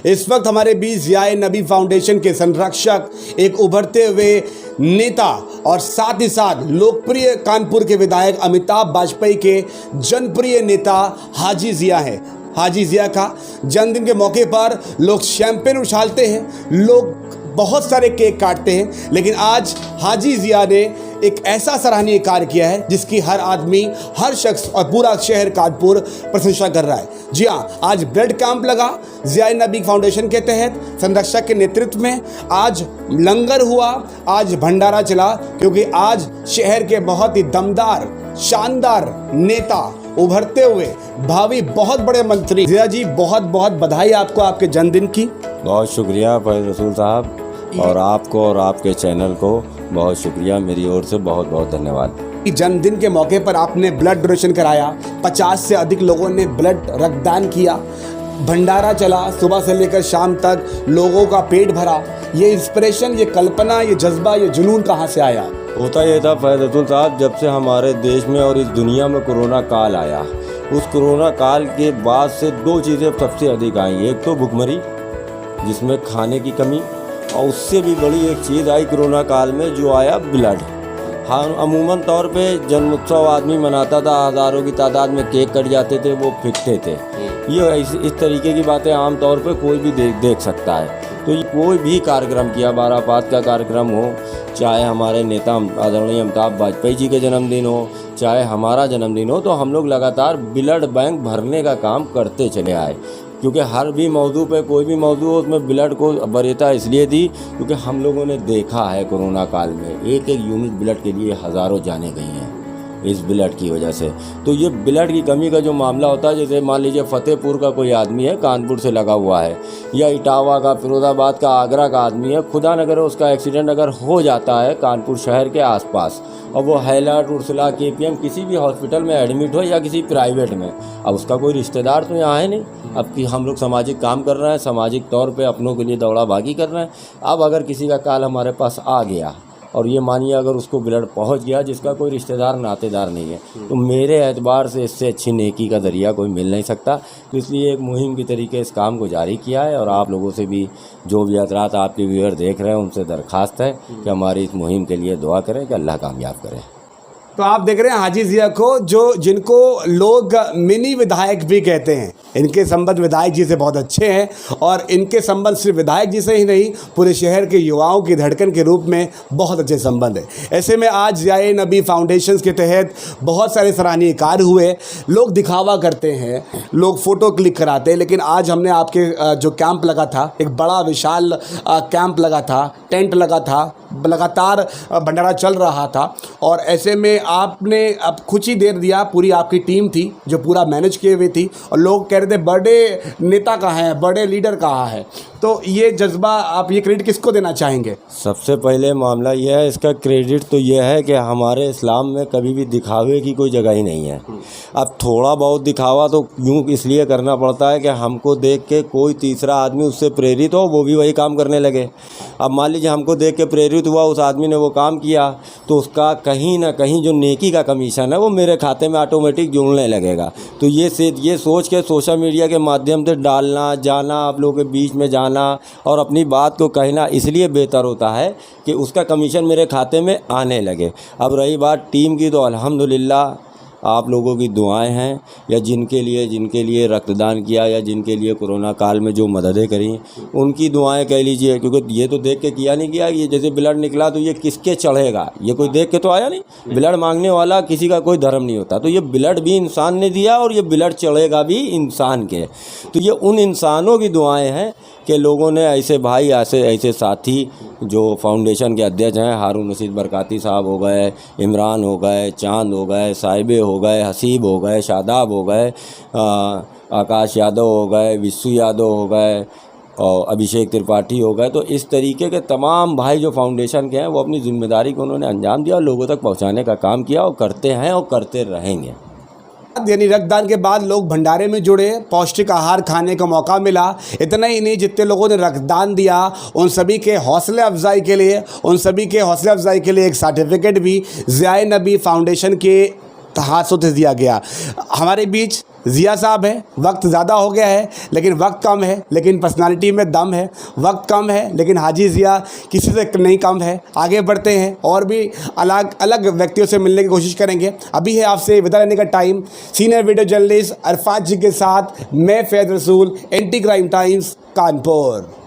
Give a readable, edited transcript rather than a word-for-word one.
इस वक्त हमारे बीच ज़िया नबी फाउंडेशन के संरक्षक, एक उभरते हुए नेता और साथ ही साथ लोकप्रिय कानपुर के विधायक अमिताभ वाजपेयी के जनप्रिय नेता हाजी ज़िया हैं। हाजी ज़िया का जन्मदिन के मौके पर लोग शैंपेन उछालते हैं, लोग बहुत सारे केक काटते हैं, लेकिन आज हाजी ज़िया ने एक ऐसा सराहनीय कार्य किया है जिसकी हर आदमी, हर शख्स और पूरा शहर कानपुर प्रशंसा कर रहा है। जी हाँ, आज ब्लड कैंप लगा ज़िया नबी फाउंडेशन के तहत संरक्षक के नेतृत्व में। आज लंगर हुआ, आज भंडारा चला, क्योंकि आज शहर के बहुत ही दमदार, शानदार नेता, उभरते हुए भावी बहुत बड़े मंत्री, ज़िया जी बहुत बहुत बधाई आपको आपके जन्मदिन की। बहुत शुक्रिया फैज़ रसूल साहब, और आपको और आपके चैनल को बहुत शुक्रिया, मेरी ओर से बहुत बहुत धन्यवाद। जन्मदिन के मौके पर आपने ब्लड डोनेशन कराया, 50 से अधिक लोगों ने ब्लड रक्तदान किया, भंडारा चला, सुबह से लेकर शाम तक लोगों का पेट भरा। ये इंस्पिरेशन, ये कल्पना, ये जज्बा, ये जुनून कहाँ से आया? होता ये था फैज़ रसूल साहब, जब से हमारे देश में और इस दुनिया में कोरोना काल आया, उस कोरोना काल के बाद से दो चीज़ें सबसे अधिक आई। एक तो भुखमरी, जिसमें खाने की कमी, और उससे भी बड़ी एक चीज़ आई कोरोना काल में जो आया ब्लड। हाँ, अमूमन तौर पे जन्मोत्सव आदमी मनाता था, हज़ारों की तादाद में केक कट जाते थे, वो फिकते थे। ये इस तरीके की बातें आम तौर पे कोई भी देख सकता है। तो ये कोई भी कार्यक्रम किया, बारापात का कार्यक्रम हो, चाहे हमारे नेता आदरणीय अमिताभ वाजपेयी जी के जन्मदिन हो, चाहे हमारा जन्मदिन हो, तो हम लोग लगातार ब्लड बैंक भरने का काम करते चले आए। क्योंकि हर भी मौजू पे कोई भी मौजू हो, उसमें ब्लड को वरीयता इसलिए दी क्योंकि हम लोगों ने देखा है कोरोना काल में एक एक यूनिट ब्लड के लिए हज़ारों जाने गई हैं इस ब्लड की वजह से। तो ये ब्लड की कमी का जो मामला होता है, जैसे मान लीजिए फतेहपुर का कोई आदमी है, कानपुर से लगा हुआ है, या इटावा का, फिरोज़ाबाद का, आगरा का आदमी है, खुदा न करे उसका एक्सीडेंट अगर हो जाता है कानपुर शहर के आसपास, और वो हैलट, उर्सला, KPM किसी भी हॉस्पिटल में एडमिट हो या किसी प्राइवेट में, अब उसका कोई रिश्तेदार तो यहाँ है नहीं। अब कि हम लोग सामाजिक काम कर रहे हैं, सामाजिक तौर पे अपनों के लिए दौड़ा भागी कर रहे हैं। अब अगर किसी का काल हमारे पास आ गया और ये मानिए अगर उसको ब्लड पहुंच गया जिसका कोई रिश्तेदार नातेदार नहीं है, तो मेरे एतबार से इससे अच्छी नेकी का ज़रिया कोई मिल नहीं सकता। तो इसलिए एक मुहिम की तरीके इस काम को जारी किया है, और आप लोगों से भी, जो भी हज़रात आपके व्यूअर देख रहे हैं, उनसे दरख्वास्त है कि हमारी इस मुहिम के लिए दुआ करें कि अल्लाह कामयाब करें। तो आप देख रहे हैं हाजी ज़िया को, जिनको लोग मिनी विधायक भी कहते हैं। इनके संबंध विधायक जी से बहुत अच्छे हैं, और इनके संबंध सिर्फ विधायक जी से ही नहीं, पूरे शहर के युवाओं की धड़कन के रूप में बहुत अच्छे संबंध है। ऐसे में आज ज़िया नबी फाउंडेशन के तहत बहुत सारे सराहनीय कार्य हुए। लोग दिखावा करते हैं, लोग फ़ोटो क्लिक कराते हैं, लेकिन आज हमने आपके जो कैंप लगा था, एक बड़ा विशाल कैंप लगा था, टेंट लगा था, लगातार भंडारा चल रहा था, और ऐसे में आपने अब कुछ ही देर दिया, पूरी आपकी टीम थी जो पूरा मैनेज किए हुए थी, और लोग कह रहे थे बड़े नेता कहाँ हैं, बड़े लीडर कहाँ हैं। तो ये जज्बा, आप ये क्रेडिट किसको देना चाहेंगे? सबसे पहले मामला यह है, इसका क्रेडिट तो यह है कि हमारे इस्लाम में कभी भी दिखावे की कोई जगह ही नहीं है। अब थोड़ा बहुत दिखावा तो यूँ इसलिए करना पड़ता है कि हमको देख के कोई तीसरा आदमी उससे प्रेरित हो, वो भी वही काम करने लगे। अब मान लीजिए हमको देख के प्रेरित हुआ, उस आदमी ने वो काम किया, तो उसका कहीं ना कहीं जो नेकी का कमीशन है वो मेरे खाते में ऑटोमेटिक जुड़ने लगेगा। तो ये सोच के सोशल मीडिया के माध्यम से डालना, जाना, आप लोगों के बीच में जाना और अपनी बात को कहना इसलिए बेहतर होता है कि उसका कमीशन मेरे खाते में आने लगे। अब रही बात टीम की, तो अल्हम्दुलिल्लाह आप लोगों की दुआएं हैं, या जिनके लिए रक्तदान किया, या जिनके लिए कोरोना काल में जो मददें करी, उनकी दुआएं कह लीजिए। क्योंकि ये तो देख के किया नहीं गया, ये जैसे ब्लड निकला तो ये किसके चढ़ेगा, ये कोई देख के तो आया नहीं। ब्लड मांगने वाला किसी का कोई धर्म नहीं होता, तो ये ब्लड भी इंसान ने दिया और ये ब्लड चढ़ेगा भी इंसान के। तो ये उन इंसानों की दुआएँ हैं कि लोगों ने ऐसे भाई, ऐसे साथी जो फाउंडेशन के अध्यक्ष हैं, हारून रशीद बरकाती साहब हो गए, इमरान हो गए, चांद हो गए, साहिबे हो गए, हसीब हो गए, शादाब हो गए, आकाश यादव हो गए, विश्व यादव हो गए, और अभिषेक त्रिपाठी हो गए। तो इस तरीके के तमाम भाई जो फाउंडेशन के हैं, वो अपनी जिम्मेदारी को उन्होंने अंजाम दिया और लोगों तक पहुंचाने का काम किया, और करते हैं और करते रहेंगे। यानी रक्तदान के बाद लोग भंडारे में जुड़े, पौष्टिक आहार खाने का मौका मिला। इतना ही नहीं, जितने लोगों ने रक्तदान दिया उन सभी के हौसले अफजाई के लिए एक सर्टिफिकेट भी ज़िया नबी फाउंडेशन के हाथों से दिया गया। हमारे बीच जिया साहब है, वक्त ज़्यादा हो गया है लेकिन वक्त कम है, लेकिन पर्सनालिटी में दम है। वक्त कम है लेकिन हाजी जिया किसी से नहीं कम है। आगे बढ़ते हैं और भी अलग अलग व्यक्तियों से मिलने की कोशिश करेंगे। अभी है आपसे विदा लेने का time. Senior video journalist Arfat जी के साथ मैं फैज रसूल, एंटी क्राइम टाइम्स कानपुर।